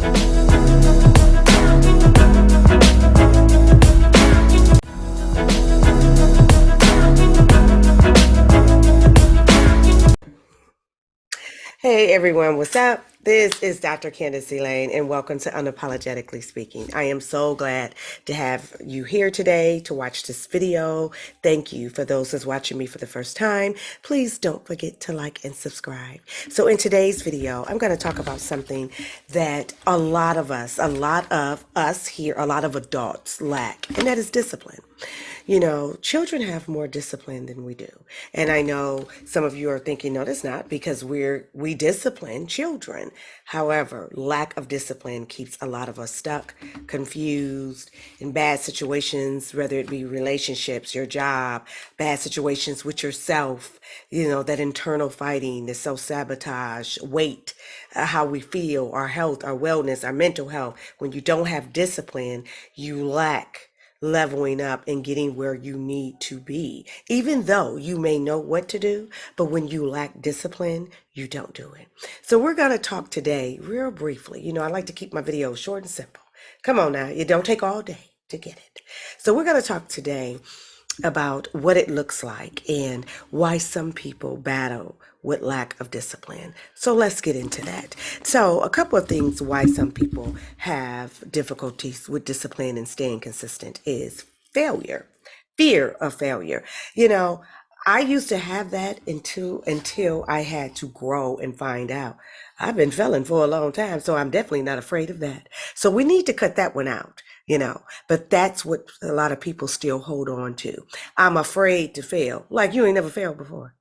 Hey everyone, what's up? This is Dr. Candace Elaine, and welcome to Unapologetically Speaking. I am so glad to have you here today to watch this video. Thank you for those who's watching me for the first time. Please don't forget to like and subscribe. So in today's video, I'm going to talk about something that a lot of us here, a lot of adults lack, and that is discipline. You know, children have more discipline than we do. And I know some of you are thinking, no, that's not because we discipline children. However, lack of discipline keeps a lot of us stuck, confused, in bad situations, whether it be relationships, your job, bad situations with yourself, you know, that internal fighting, the self-sabotage, weight, how we feel, our health, our wellness, our mental health. When you don't have discipline, you lack leveling up and getting where you need to be, even though you may know what to do, but when you lack discipline, you don't do it. So we're going to talk today real briefly. You know, I like to keep my videos short and simple. Come on now, it don't take all day to get it. So we're going to talk today about what it looks like and why some people battle with lack of discipline. So let's get into that. So a couple of things why some people have difficulties with discipline and staying consistent is failure, fear of failure. You know, I used to have that until I had to grow and find out. I've been failing for a long time, so I'm definitely not afraid of that. So we need to cut that one out, you know, but that's what a lot of people still hold on to. I'm afraid to fail. Like you ain't never failed before.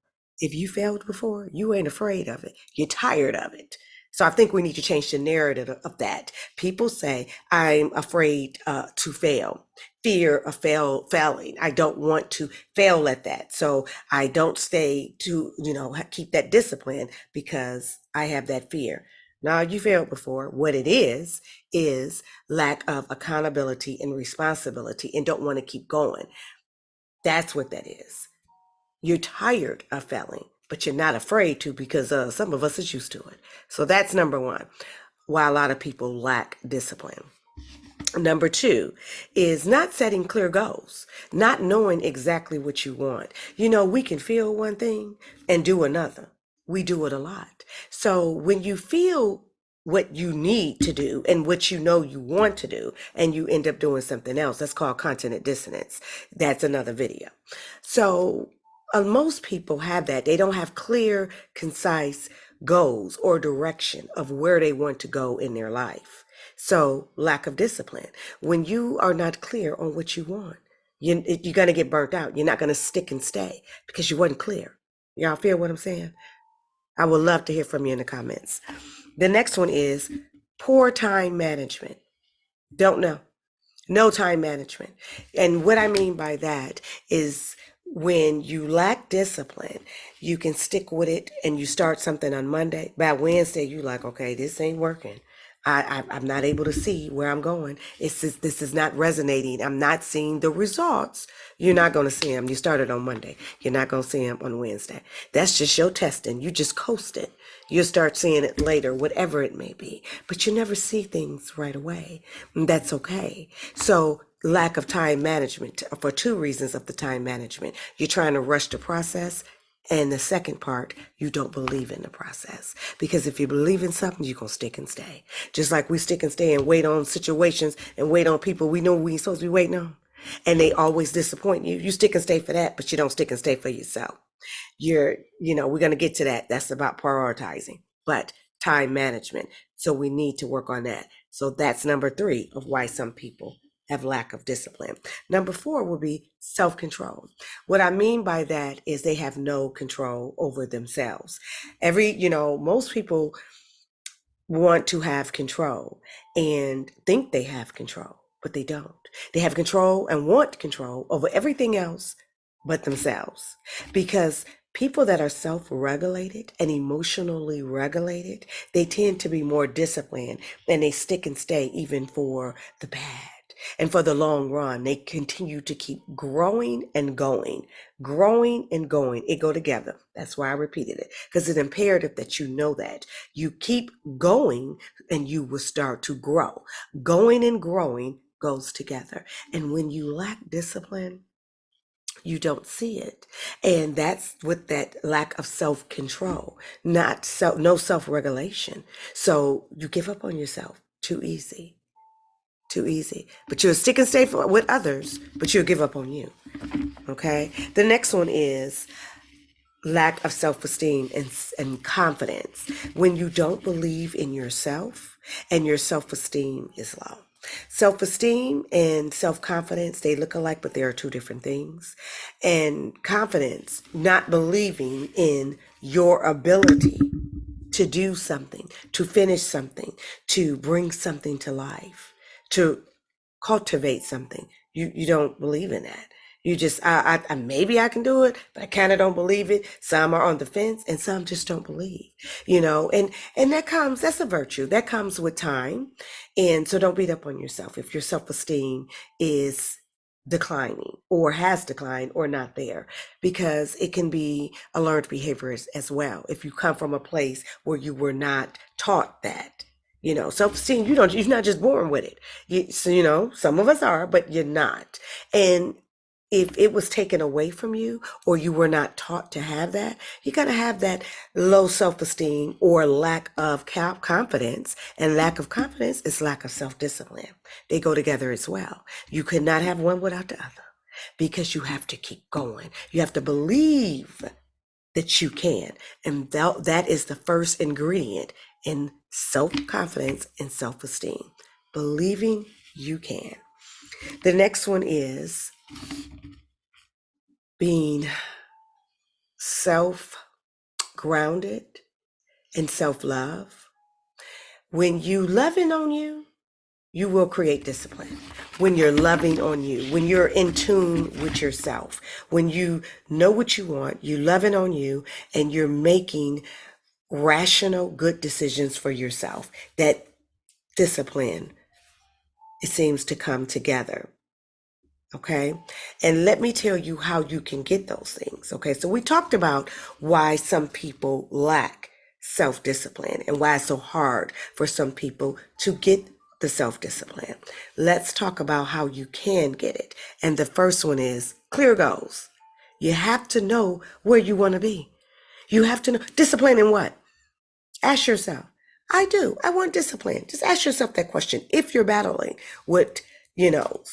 If you failed before, you ain't afraid of it. You're tired of it. So I think we need to change the narrative of that. People say, I'm afraid to fail, fear of failing. I don't want to fail at that. So I don't stay to, you know, keep that discipline because I have that fear. Now you failed before. What it is lack of accountability and responsibility and don't want to keep going. That's what that is. You're tired of failing, but you're not afraid to because some of us is used to it. So that's number one, why a lot of people lack discipline. Number two is not setting clear goals, not knowing exactly what you want. You know, we can feel one thing and do another. We do it a lot. So when you feel what you need to do and what you know you want to do, and you end up doing something else, that's called cognitive dissonance. That's another video. So most people have that. They don't have clear, concise goals or direction of where they want to go in their life. So lack of discipline. When you are not clear on what you want, you're going to get burnt out. You're not going to stick and stay because you wasn't clear. Y'all feel what I'm saying? I would love to hear from you in the comments. The next one is poor time management. Don't know. No time management. And what I mean by that is when you lack discipline, you can stick with it and you start something on Monday. By Wednesday, you like, okay, this ain't working. I'm not able to see where I'm going. This is not resonating. I'm not seeing the results. You're not going to see them. You started on Monday. You're not going to see them on Wednesday. That's just your testing. You just coast it. You'll start seeing it later, whatever it may be. But you never see things right away. And that's okay. So lack of time management for two reasons of the time management. You're trying to rush the process. And the second part, you don't believe in the process. Because if you believe in something, you're going to stick and stay. Just like we stick and stay and wait on situations and wait on people we know we ain't supposed to be waiting on. And they always disappoint you. You stick and stay for that, but you don't stick and stay for yourself. You know, we're going to get to that. That's about prioritizing, but time management. So we need to work on that. So that's number three of why some people have lack of discipline. Number four will be self-control. What I mean by that is they have no control over themselves. Most people want to have control and think they have control, but they don't. They have control and want control over everything else but themselves. Because people that are self-regulated and emotionally regulated, they tend to be more disciplined and they stick and stay even for the bad. And for the long run, they continue to keep growing and going, growing and going. It go together. That's why I repeated it, because it's imperative that you know that. You keep going and you will start to grow. Going and growing goes together. And when you lack discipline, you don't see it. And that's with that lack of self-control, no self-regulation. So you give up on yourself too easy, too easy. But you'll stick and stay with others, but you'll give up on you. Okay. The next one is lack of self-esteem and confidence. When you don't believe in yourself and your self-esteem is low. Self-esteem and self-confidence, they look alike, but they are two different things. And confidence, not believing in your ability to do something, to finish something, to bring something to life, to cultivate something. You don't believe in that. You just I maybe I can do it, but I kind of don't believe it. Some are on the fence, and some just don't believe. And that's a virtue that comes with time, and so don't beat up on yourself if your self esteem is declining or has declined or not there, because it can be a learned behavior as well. If you come from a place where you were not taught that, self-esteem, you're not just born with it. Some of us are, but you're not. And if it was taken away from you or you were not taught to have that, you're going to have that low self-esteem or lack of confidence. And lack of confidence is lack of self-discipline. They go together as well. You could not have one without the other, because you have to keep going. You have to believe that you can. And that is the first ingredient in self-confidence and self-esteem. Believing you can. The next one is being self-grounded and self-love. When you loving on you, you will create discipline. When you're loving on you, when you're in tune with yourself, when you know what you want, you loving on you, and you're making rational, good decisions for yourself, that discipline, it seems to come together. Okay. And let me tell you how you can get those things. Okay. So we talked about why some people lack self-discipline and why it's so hard for some people to get the self-discipline. Let's talk about how you can get it. And the first one is clear goals. You have to know where you want to be. You have to know discipline in what? Ask yourself, I want discipline. Just ask yourself that question. If you're battling with,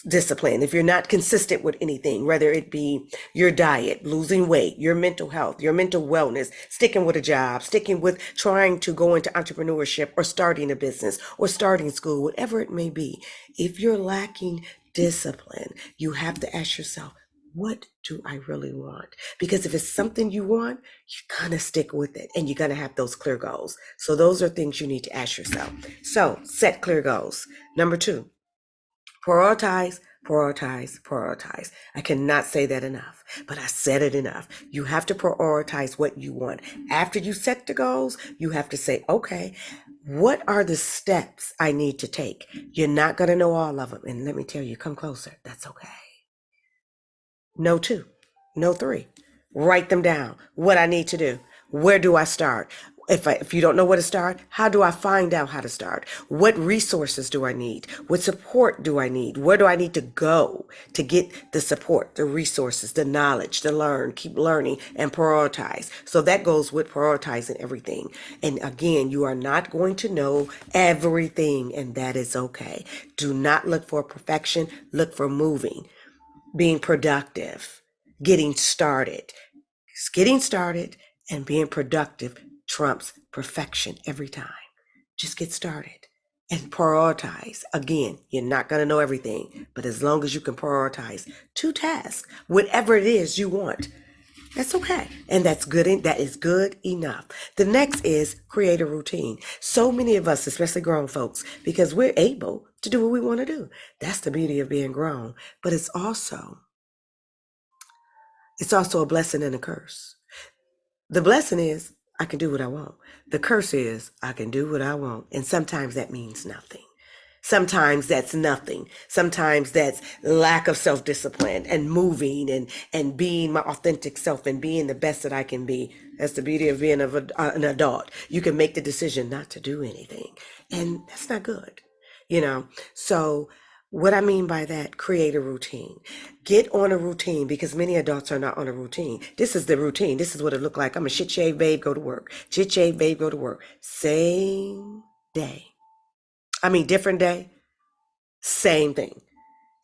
discipline, if you're not consistent with anything, whether it be your diet, losing weight, your mental health, your mental wellness, sticking with a job, sticking with trying to go into entrepreneurship or starting a business or starting school, whatever it may be, if you're lacking discipline, you have to ask yourself, what do I really want? Because if it's something you want, you're gonna stick with it and you're gonna have those clear goals. So those are things you need to ask yourself. So set clear goals. Number 2, prioritize, prioritize, prioritize. I cannot say that enough, but I said it enough. You have to prioritize what you want. After you set the goals, you have to say, okay, what are the steps I need to take? You're not gonna know all of them. And let me tell you, come closer. That's okay. No 2, no 3. Write them down. What I need to do. Where do I start? If you don't know where to start, how do I find out how to start? What resources do I need? What support do I need? Where do I need to go to get the support, the resources, the knowledge, to learn, keep learning, and prioritize? So that goes with prioritizing everything. And again, you are not going to know everything, and that is okay. Do not look for perfection. Look for moving, being productive, getting started. Getting started and being productive trumps perfection every time. Just get started and prioritize. Again, you're not going to know everything, but as long as you can prioritize 2 tasks, whatever it is you want, that's okay. And that's good. That is good enough. The next is create a routine. So many of us, especially grown folks, because we're able to do what we want to do. That's the beauty of being grown. But it's also a blessing and a curse. The blessing is I can do what I want. The curse is I can do what I want. And sometimes that means nothing. Sometimes that's nothing. Sometimes that's lack of self-discipline and moving and being my authentic self and being the best that I can be. That's the beauty of being an adult. You can make the decision not to do anything, and that's not good, you know. So what I mean by that, create a routine. Get on a routine because many adults are not on a routine. This is the routine. This is what it looked like. I'm a shit shave babe, go to work. Shit shave babe, go to work. Same day. I mean, different day, same thing.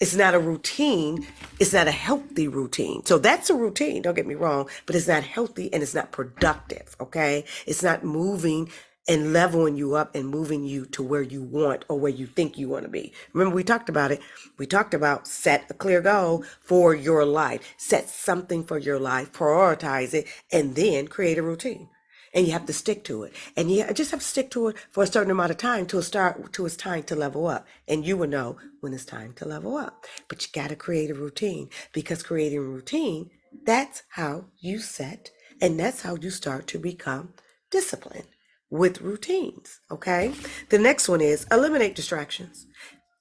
It's not a routine. It's not a healthy routine. So that's a routine, don't get me wrong, but it's not healthy and it's not productive, okay? It's not moving and leveling you up and moving you to where you want or where you think you want to be. Remember, we talked about it. We talked about set a clear goal for your life. Set something for your life, prioritize it, and then create a routine. And you have to stick to it. And you just have to stick to it for a certain amount of time till it's time to level up. And you will know when it's time to level up. But you got to create a routine because creating a routine, that's how you set and that's how you start to become disciplined with routines. Okay. The next one is eliminate distractions.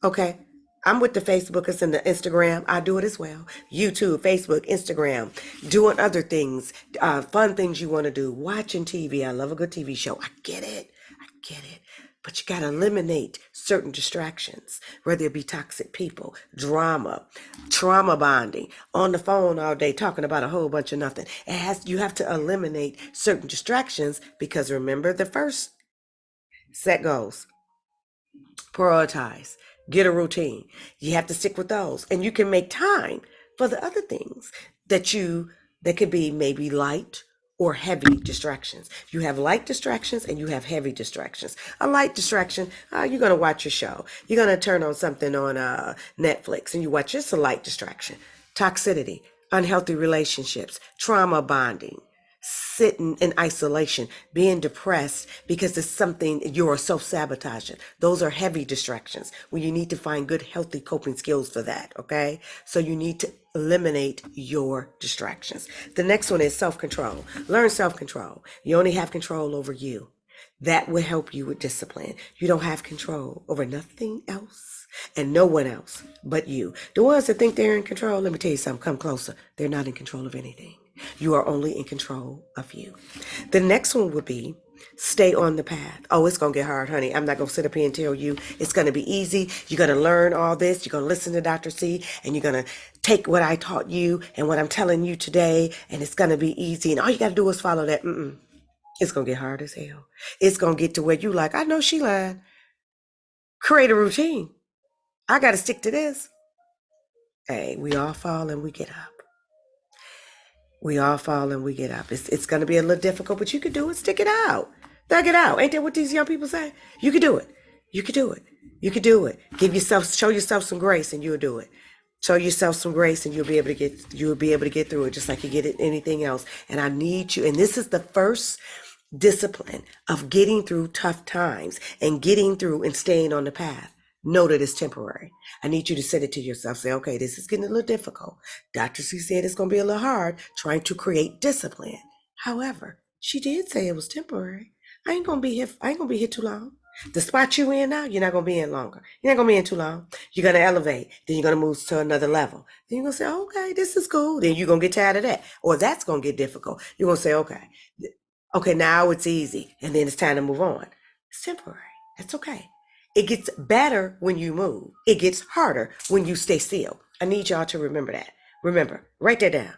Okay. I'm with the Facebookers and the Instagram. I do it as well. YouTube, Facebook, Instagram, doing other things, fun things you want to do, watching TV. I love a good TV show. I get it. I get it. But you got to eliminate certain distractions, whether it be toxic people, drama, trauma bonding, on the phone all day talking about a whole bunch of nothing. You have to eliminate certain distractions because remember the first set goals. Prioritize, get a routine. You have to stick with those, and you can make time for the other things that could be maybe light or heavy distractions. You have light distractions and you have heavy distractions. A light distraction, you're going to watch a show. You're going to turn on something on Netflix and you watch. It's a light distraction. Toxicity, unhealthy relationships, trauma bonding, sitting in isolation, being depressed because it's something you're self-sabotaging. Those are heavy distractions when you need to find good, healthy coping skills for that, okay? So you need to eliminate your distractions. The next one is self-control. Learn self-control. You only have control over you. That will help you with discipline. You don't have control over nothing else and no one else but you. The ones that think they're in control, let me tell you something, come closer. They're not in control of anything. You are only in control of you. The next one would be stay on the path. Oh, it's going to get hard, honey. I'm not going to sit up here and tell you it's going to be easy. You're going to learn all this. You're going to listen to Dr. C and you're going to take what I taught you and what I'm telling you today and it's going to be easy. And all you got to do is follow that. It's going to get hard as hell. It's going to get to where you like, I know she lied. Create a routine. I got to stick to this. Hey, we all fall and we get up. We all fall and we get up. It's going to be a little difficult, but you can do it. Stick it out. Thug it out. Ain't that what these young people say? You can do it. You can do it. You can do it. Show yourself some grace and you'll do it. Show yourself some grace and you'll be able to get through it just like you get it anything else. And I need you. And this is the first discipline of getting through tough times and getting through and staying on the path. Know that it's temporary. I need you to say it to yourself. Say, okay, this is getting a little difficult. Dr. C said it's going to be a little hard trying to create discipline. However, she did say it was temporary. I ain't going to be here. I ain't going to be here too long. The spot you in now, you're not going to be in longer. You're not going to be in too long. You're going to elevate. Then you're going to move to another level. Then you're going to say, okay, this is cool. Then you're going to get tired of that. Or that's going to get difficult. You're going to say, okay, now it's easy. And then it's time to move on. It's temporary. That's okay. It gets better when you move. It gets harder when you stay still. I need y'all to remember that. Remember, write that down.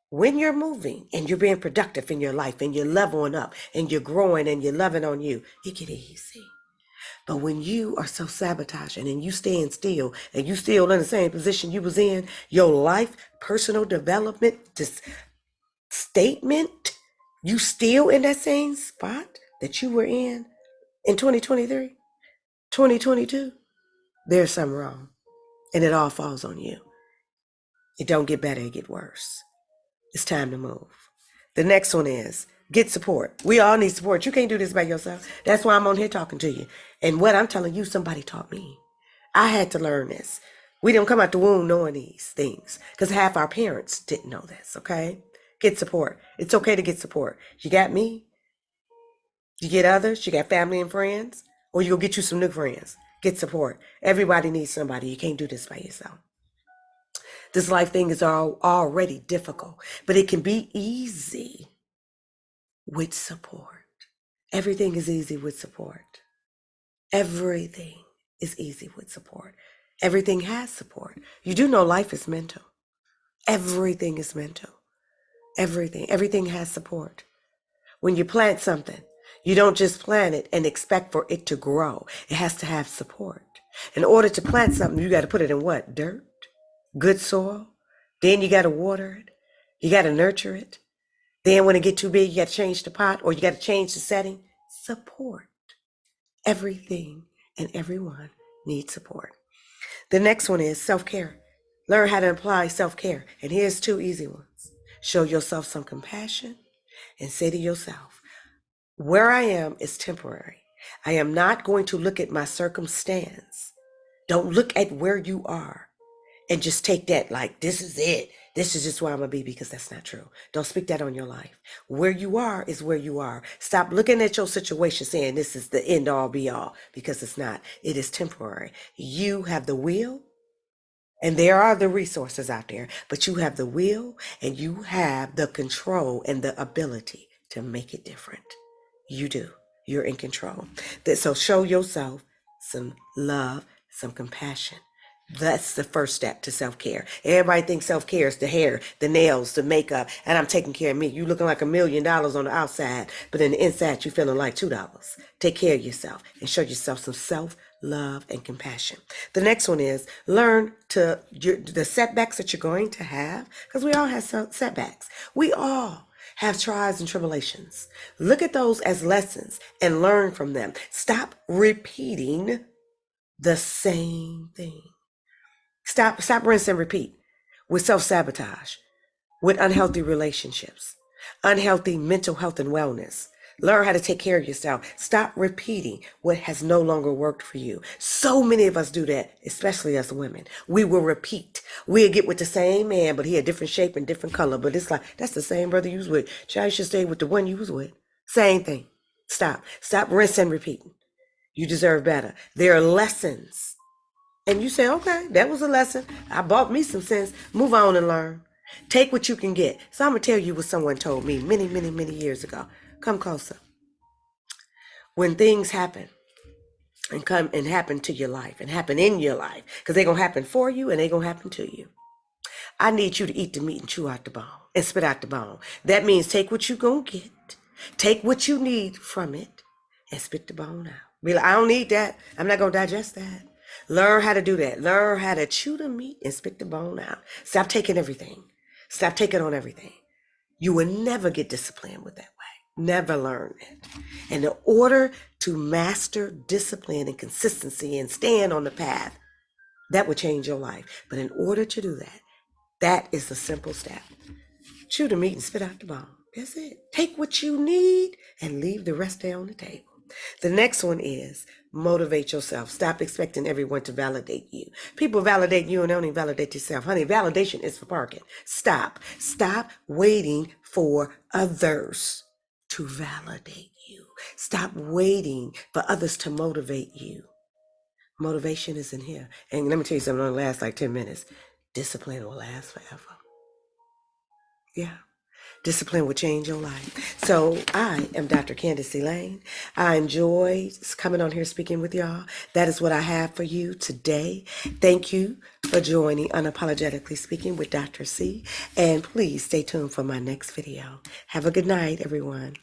When you're moving and you're being productive in your life and you're leveling up and you're growing and you're loving on you, it get easy. But when you are self-sabotaging and you staying still and you still in the same position you was in, your life, personal development, this statement, you still in that same spot that you were in 2023, 2022, there's something wrong. And it all falls on you. It don't get better, it get worse. It's time to move. The next one is get support. We all need support. You can't do this by yourself. That's why I'm on here talking to you. And what I'm telling you, somebody taught me. I had to learn this. We didn't come out the womb knowing these things because half our parents didn't know this, okay? Get support. It's okay to get support. You got me. You get others. You got family and friends. Or you'll get you some new friends. Get support. Everybody needs somebody. You can't do this by yourself. This life thing is already difficult, but it can be easy with support. Everything is easy with support. Everything is easy with support. Everything has support. You do know life is mental. Everything is mental. Everything has support. When you plant something, you don't just plant it and expect for it to grow. It has to have support. In order to plant something, you got to put it in what? Dirt, good soil. Then you got to water it. You got to nurture it. Then when it get too big, you got to change the pot or you got to change the setting. Support. Everything and everyone needs support. The next one is self-care. Learn how to apply self-care. And here's 2 easy ones. Show yourself some compassion and say to yourself, where I am is temporary. I am not going to look at my circumstance. Don't look at where you are and just take that like, this is it. This is just where I'm going to be, because that's not true. Don't speak that on your life. Where you are is where you are. Stop looking at your situation saying this is the end all be all, because it's not. It is temporary. You have the will, and there are the resources out there, but you have the will and you have the control and the ability to make it different. You do. You're in control. So show yourself some love, some compassion. That's the first step to self-care. Everybody thinks self-care is the hair, the nails, the makeup, and I'm taking care of me. You looking like $1 million on the outside, but in the inside, you feeling like $2. Take care of yourself and show yourself some self-love and compassion. The next one is learn to the setbacks that you're going to have, because we all have setbacks. We all have trials and tribulations. Look at those as lessons and learn from them. Stop repeating the same thing. Stop, rinse, and repeat with self-sabotage, with unhealthy relationships, unhealthy mental health and wellness. Learn how to take care of yourself. Stop repeating what has no longer worked for you. So many of us do that, especially us women. We will repeat. We'll get with the same man, but he a different shape and different color. But it's like, that's the same brother you was with. Child, you should stay with the one you was with. Same thing. Stop, rinse, and repeating. You deserve better. There are lessons. And you say, okay, that was a lesson. I bought me some sense. Move on and learn. Take what you can get. So I'm going to tell you what someone told me many, many, many years ago. Come closer. When things happen and come and happen to your life and happen in your life, because they're going to happen for you and they're going to happen to you, I need you to eat the meat and chew out the bone and spit out the bone. That means take what you're going to get, take what you need from it, and spit the bone out. Be like, I don't need that. I'm not going to digest that. Learn how to do that. Learn how to chew the meat and spit the bone out. Stop taking everything. Stop taking on everything. You will never get disciplined with that way. Never learn it. And in order to master discipline and consistency and stand on the path, that will change your life. But in order to do that, that is the simple step. Chew the meat and spit out the bone. That's it. Take what you need and leave the rest there on the table. The next one is motivate yourself. Stop expecting everyone to validate you. People validate you and they don't even validate yourself. Honey, validation is for parking. Stop waiting for others to validate you. Stop waiting for others to motivate you. Motivation is in here. And let me tell you something, it'll last like 10 minutes. Discipline will last forever. Yeah. Discipline will change your life. So I am Dr. Candace Elaine. I enjoy coming on here speaking with y'all. That is what I have for you today. Thank you for joining Unapologetically Speaking with Dr. C. And please stay tuned for my next video. Have a good night, everyone.